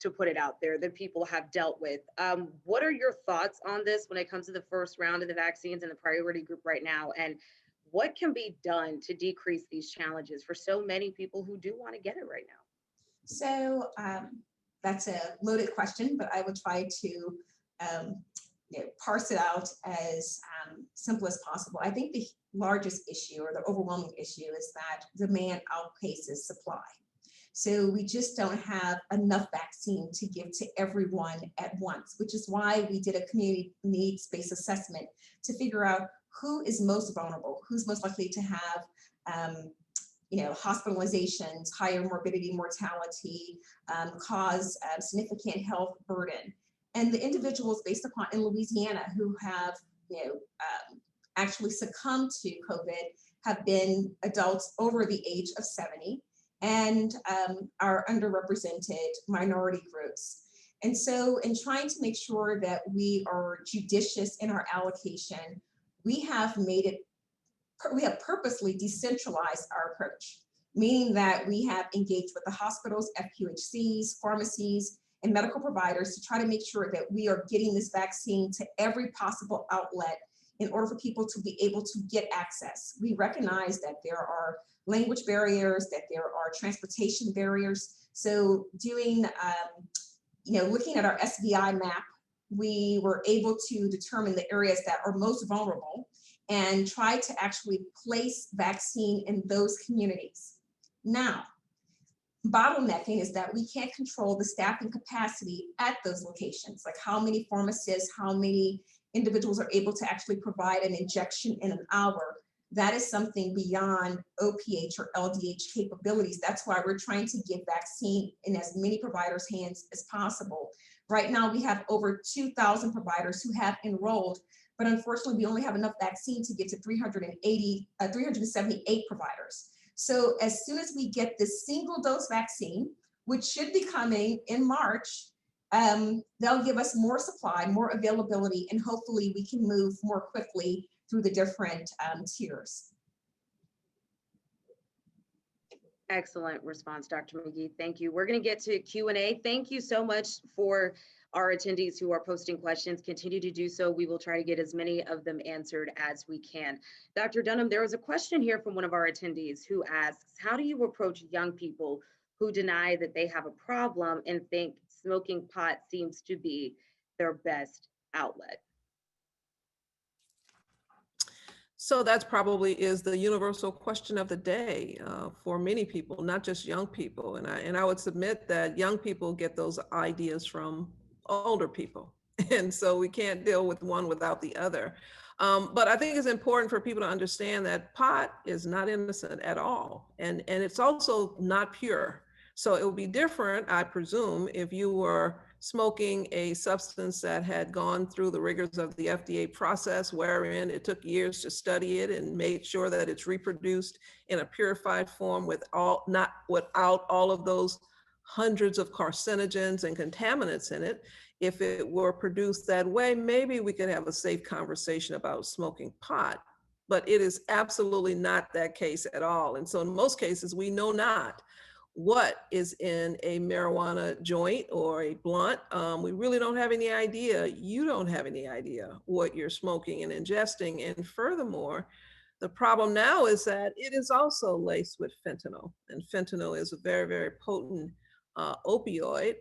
to put it out there, that people have dealt with. What are your thoughts on this when it comes to the first round of the vaccines in the priority group right now? And what can be done to decrease these challenges for so many people who do want to get it right now? So that's a loaded question, but I will try to parse it out as simple as possible. I think the largest issue or the overwhelming issue is that demand outpaces supply. So we just don't have enough vaccine to give to everyone at once, which is why we did a community needs-based assessment to figure out who is most vulnerable, who's most likely to have hospitalizations, higher morbidity, mortality, cause significant health burden. And the individuals based upon in Louisiana who have actually succumbed to COVID have been adults over the age of 70 and are underrepresented minority groups. And so in trying to make sure that we are judicious in our allocation, we have purposely decentralized our approach, meaning that we have engaged with the hospitals, FQHCs, pharmacies, and medical providers to try to make sure that we are getting this vaccine to every possible outlet in order for people to be able to get access. We recognize that there are language barriers, that there are transportation barriers. So doing, looking at our SBI map, we were able to determine the areas that are most vulnerable and try to actually place vaccine in those communities. Now, bottlenecking is that we can't control the staffing capacity at those locations, like how many pharmacists, how many individuals are able to actually provide an injection in an hour. That is something beyond OPH or LDH capabilities. That's why we're trying to get vaccine in as many providers' hands as possible. Right now, we have over 2,000 providers who have enrolled, but unfortunately, we only have enough vaccine to get to 378 providers. So as soon as we get this single dose vaccine, which should be coming in March, they'll give us more supply, more availability, and hopefully we can move more quickly through the different tiers. Excellent response, Dr. McGee. Thank you. We're going to get to Q&A. Thank you so much for our attendees who are posting questions. Continue to do so. We will try to get as many of them answered as we can. Dr. Dunham, there was a question here from one of our attendees who asks, how do you approach young people who deny that they have a problem and think smoking pot seems to be their best outlet? So that probably is the universal question of the day for many people, not just young people. And I would submit that young people get those ideas from older people. And so we can't deal with one without the other. But I think it's important for people to understand that pot is not innocent at all. And it's also not pure. So it would be different, I presume, if you were smoking a substance that had gone through the rigors of the FDA process, wherein it took years to study it and made sure that it's reproduced in a purified form without all of those hundreds of carcinogens and contaminants in it. If it were produced that way, maybe we could have a safe conversation about smoking pot, but it is absolutely not that case at all. And so in most cases, we know not what is in a marijuana joint or a blunt. We really don't have any idea. You don't have any idea what you're smoking and ingesting. And furthermore, the problem now is that it is also laced with fentanyl. And fentanyl is a very, very potent opioid,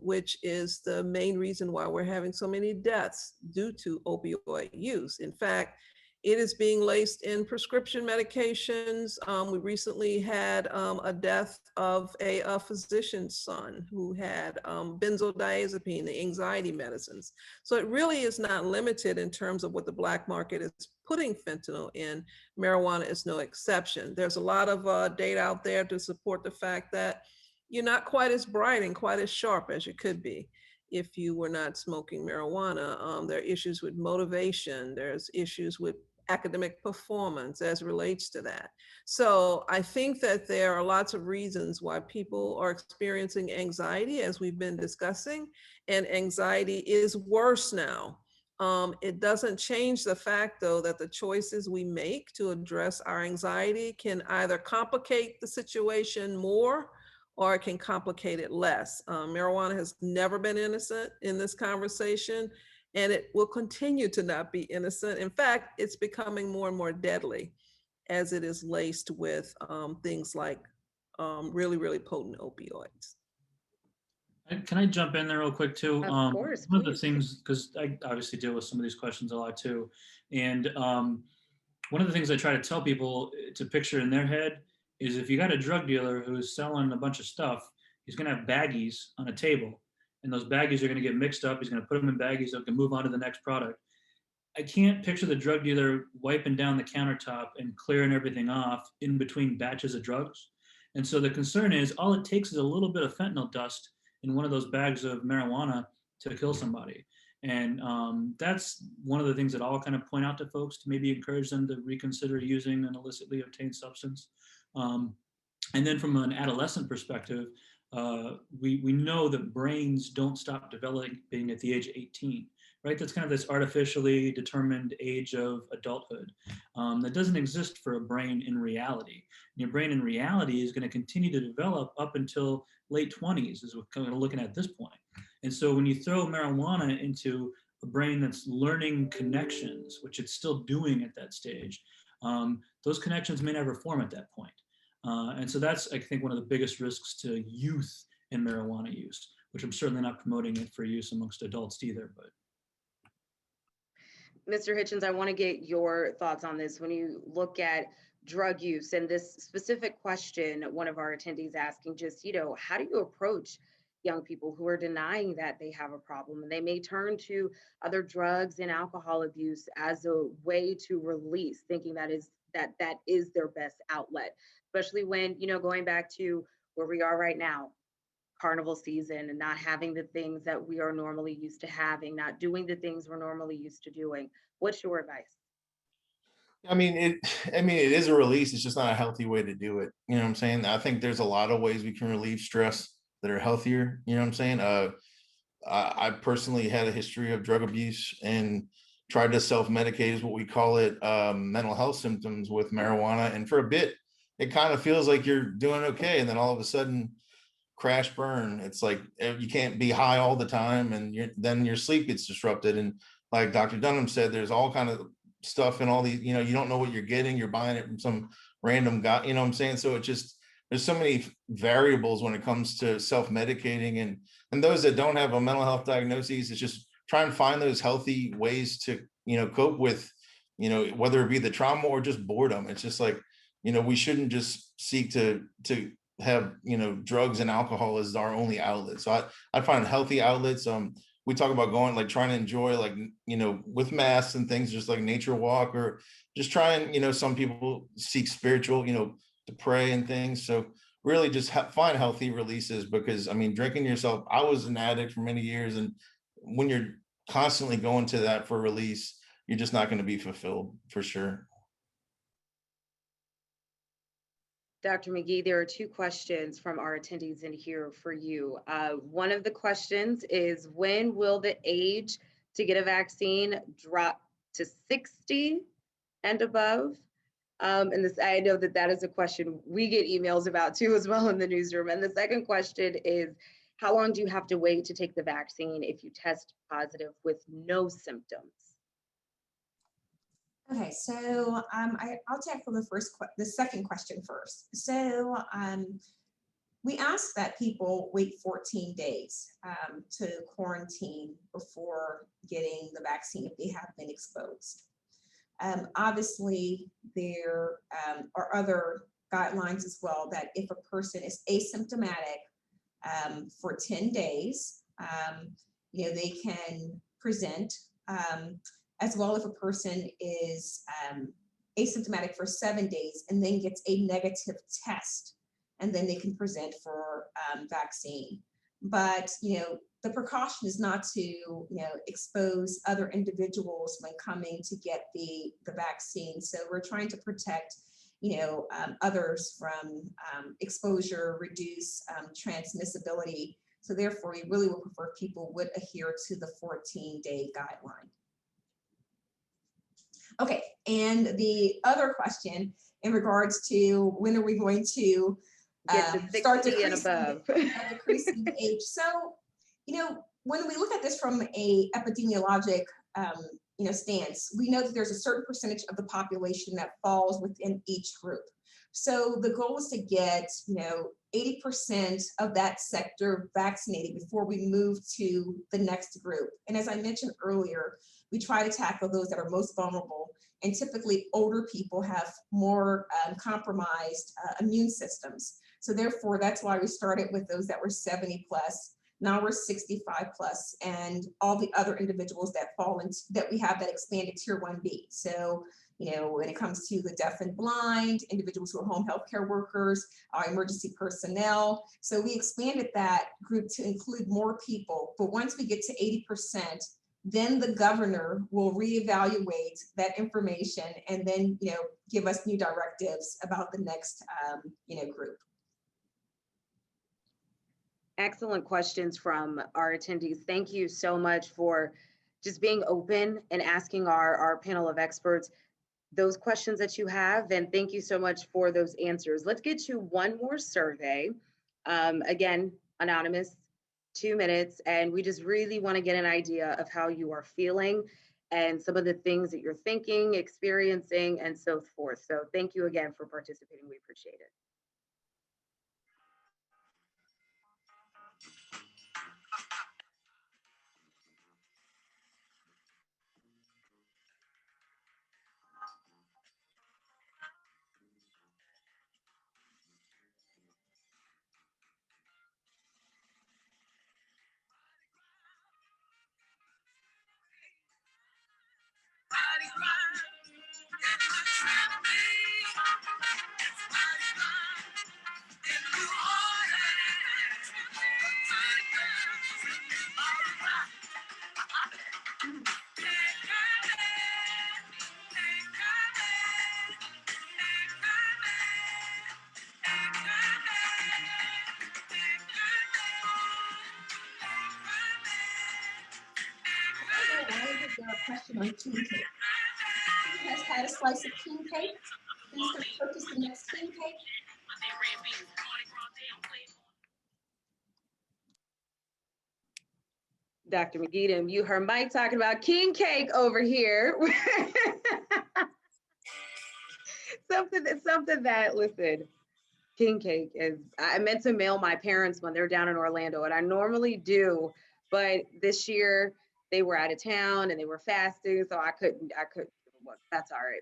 which is the main reason why we're having so many deaths due to opioid use. In fact, It is being laced in prescription medications. We recently had a death of a physician's son who had benzodiazepine, the anxiety medicines. So it really is not limited in terms of what the black market is putting fentanyl in. Marijuana is no exception. There's a lot of data out there to support the fact that you're not quite as bright and quite as sharp as you could be if you were not smoking marijuana. There are issues with motivation. There's issues with academic performance as relates to that. So I think that there are lots of reasons why people are experiencing anxiety, as we've been discussing, and anxiety is worse now. It doesn't change the fact, though, that the choices we make to address our anxiety can either complicate the situation more or it can complicate it less. Marijuana has never been innocent in this conversation, and it will continue to not be innocent. In fact, it's becoming more and more deadly as it is laced with things like really, really potent opioids. Can I jump in there real quick too? Of course, one of the please. things, because I obviously deal with some of these questions a lot too, and one of the things I try to tell people to picture in their head is if you got a drug dealer who's selling a bunch of stuff, he's going to have baggies on a table, and those baggies are going to get mixed up. He's going to put them in baggies so he can move on to the next product. I can't picture the drug dealer wiping down the countertop and clearing everything off in between batches of drugs. And so the concern is all it takes is a little bit of fentanyl dust in one of those bags of marijuana to kill somebody. And that's one of the things that I'll kind of point out to folks to maybe encourage them to reconsider using an illicitly obtained substance. And then from an adolescent perspective, we know that brains don't stop developing at the age of 18, right? That's kind of this artificially determined age of adulthood that doesn't exist for a brain in reality. And your brain in reality is going to continue to develop up until late 20s, is what we're kind of looking at this point. And so when you throw marijuana into a brain that's learning connections, which it's still doing at that stage, those connections may never form at that point. And so that's, I think, one of the biggest risks to youth in marijuana use, which I'm certainly not promoting it for use amongst adults either. But Mr. Hitchens, I want to get your thoughts on this. When you look at drug use and this specific question, one of our attendees asking just, how do you approach young people who are denying that they have a problem, and they may turn to other drugs and alcohol abuse as a way to release, thinking that is their best outlet, especially when, going back to where we are right now, carnival season, and not having the things that we are normally used to having, not doing the things we're normally used to doing. What's your advice? It is a release. It's just not a healthy way to do it. You know what I'm saying? I think there's a lot of ways we can relieve stress that are healthier. You know what I'm saying? I personally had a history of drug abuse and tried to self-medicate, is what we call it, mental health symptoms with marijuana. And for a bit, it kind of feels like you're doing okay. And then all of a sudden, crash burn. It's like you can't be high all the time, and then your sleep gets disrupted. And like Dr. Dunham said, there's all kind of stuff in all these, you don't know what you're getting. You're buying it from some random guy, you know what I'm saying? So there's so many variables when it comes to self-medicating, and those that don't have a mental health diagnosis, it's just try and find those healthy ways to, cope with, whether it be the trauma or just boredom. It's just like, we shouldn't just seek to have, drugs and alcohol as our only outlet. So I find healthy outlets. We talk about trying to enjoy, with masks and things, just like nature walk, or just try and, some people seek spiritual, to pray and things. So really just find healthy releases, because drinking yourself, I was an addict for many years. And when you're constantly going to that for release, you're just not going to be fulfilled, for sure. Dr. McGee, there are two questions from our attendees in here for you. One of the questions is, when will the age to get a vaccine drop to 60 and above? And this, I know that is a question we get emails about too, as well, in the newsroom. And the second question is, how long do you have to wait to take the vaccine if you test positive with no symptoms? Okay, so I'll tackle the second question first. So we ask that people wait 14 days to quarantine before getting the vaccine if they have been exposed. Obviously, there are other guidelines as well, that if a person is asymptomatic for 10 days, they can present, as well if a person is asymptomatic for 7 days and then gets a negative test, and then they can present for vaccine. But, the precaution is not to, expose other individuals when coming to get the vaccine. So we're trying to protect, others from exposure, reduce transmissibility. So therefore, we really would prefer people would adhere to the 14-day guideline. Okay, and the other question in regards to when are we going to Get to start 60 and decreasing, above. decreasing the age. So, when we look at this from a epidemiologic, stance, we know that there's a certain percentage of the population that falls within each group. So the goal is to get, 80% of that sector vaccinated before we move to the next group. And as I mentioned earlier, we try to tackle those that are most vulnerable. And typically older people have more compromised immune systems. So therefore, that's why we started with those that were 70 plus. Now we're 65 plus, and all the other individuals that fall into that we have that expanded tier 1B. So, when it comes to the deaf and blind, individuals who are home healthcare workers, our emergency personnel. So we expanded that group to include more people. But once we get to 80%, then the governor will reevaluate that information and then, give us new directives about the next, group. Excellent questions from our attendees. Thank you so much for just being open and asking our panel of experts those questions that you have. And thank you so much for those answers. Let's get to one more survey. Again, anonymous, 2 minutes. And we just really want to get an idea of how you are feeling and some of the things that you're thinking, experiencing, and so forth. So thank you again for participating. We appreciate it. Question on king cake. Who has had a slice of king cake? Who's going to purchase the next king cake? Dr. McGeedam, you heard Mike talking about king cake over here. something that, listen, king cake is, I meant to mail my parents when they're down in Orlando, and I normally do, but this year they were out of town and they were fasting, so I couldn't, well, that's all right.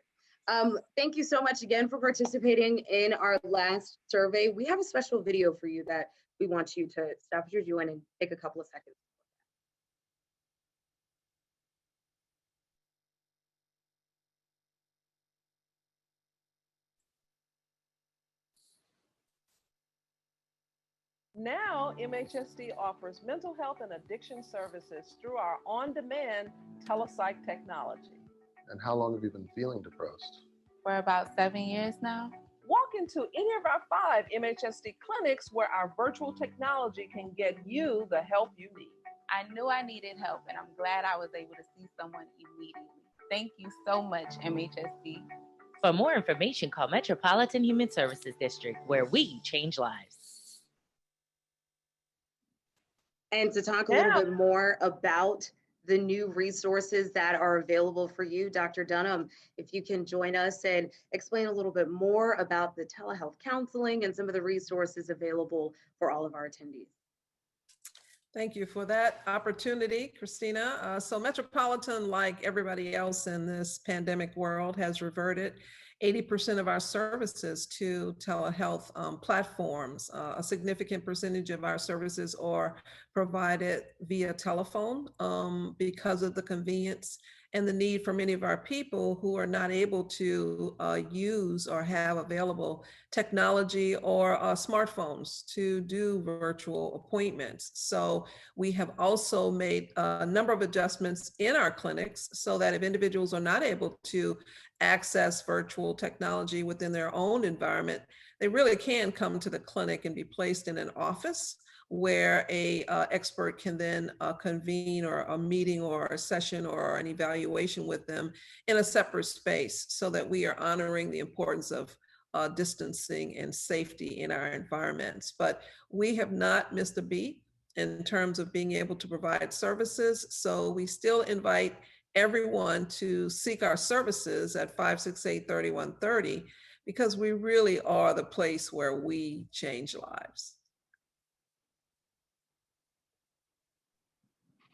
Thank you so much again for participating in our last survey. We have a special video for you that we want you to stop what you're doing and take a couple of seconds. Now, MHSD offers mental health and addiction services through our on-demand telepsych technology. And how long have you been feeling depressed? For about 7 years now. Walk into any of our 5 MHSD clinics where our virtual technology can get you the help you need. I knew I needed help, and I'm glad I was able to see someone immediately. Thank you so much, MHSD. For more information, call Metropolitan Human Services District, where we change lives. And to talk a little bit more about the new resources that are available for you, Dr. Dunham, if you can join us and explain a little bit more about the telehealth counseling and some of the resources available for all of our attendees. Thank you for that opportunity, Christina. So Metropolitan, like everybody else in this pandemic world, has reverted 80% of our services to telehealth platforms. A significant percentage of our services are provided via telephone because of the convenience and the need for many of our people who are not able to use or have available technology or smartphones to do virtual appointments. So we have also made a number of adjustments in our clinics so that if individuals are not able to access virtual technology within their own environment, they really can come to the clinic and be placed in an office where a expert can then convene or a meeting or a session or an evaluation with them in a separate space, so that we are honoring the importance of distancing and safety in our environments. But we have not missed a beat in terms of being able to provide services. So we still invite everyone to seek our services at 568-3130, because we really are the place where we change lives.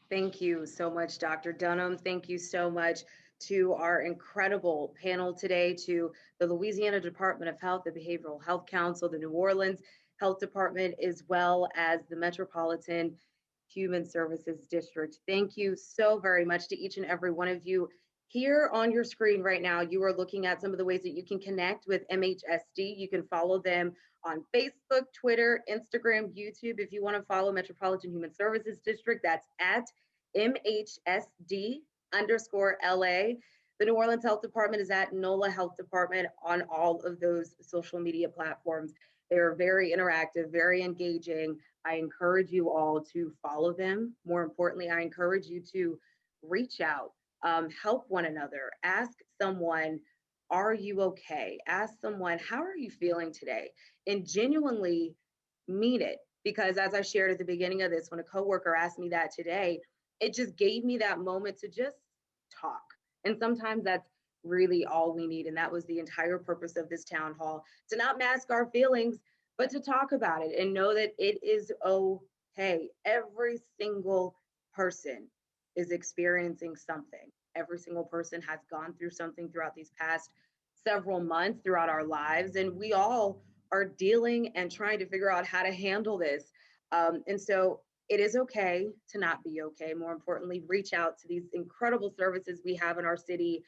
Thank you so much, Dr. Dunham. Thank you so much to our incredible panel today, to the Louisiana Department of Health, the Behavioral Health Council, the New Orleans Health Department, as well as the Metropolitan Human Services District. Thank you so very much to each and every one of you. Here on your screen right now, you are looking at some of the ways that you can connect with MHSD. You can follow them on Facebook, Twitter, Instagram, YouTube. If you want to follow Metropolitan Human Services District, that's at MHSD_LA. The New Orleans Health Department is at NOLA Health Department on all of those social media platforms. They're very interactive, very engaging. I encourage you all to follow them. More importantly, I encourage you to reach out, help one another, ask someone, are you okay? Ask someone, how are you feeling today? And genuinely mean it. Because as I shared at the beginning of this, when a coworker asked me that today, it just gave me that moment to just talk. And sometimes that's really all we need. And that was the entire purpose of this town hall, to not mask our feelings, but to talk about it and know that it is okay. Every single person is experiencing something. Every single person has gone through something throughout these past several months, throughout our lives, and we all are dealing and trying to figure out how to handle this. And so it is okay to not be okay. More importantly, reach out to these incredible services we have in our city,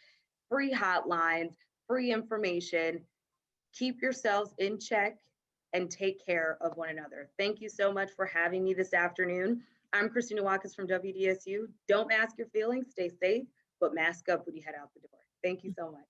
free hotlines, free information. Keep yourselves in check and take care of one another. Thank you so much for having me this afternoon. I'm Christina Watkins from WDSU. Don't mask your feelings, stay safe, but mask up when you head out the door. Thank you so much.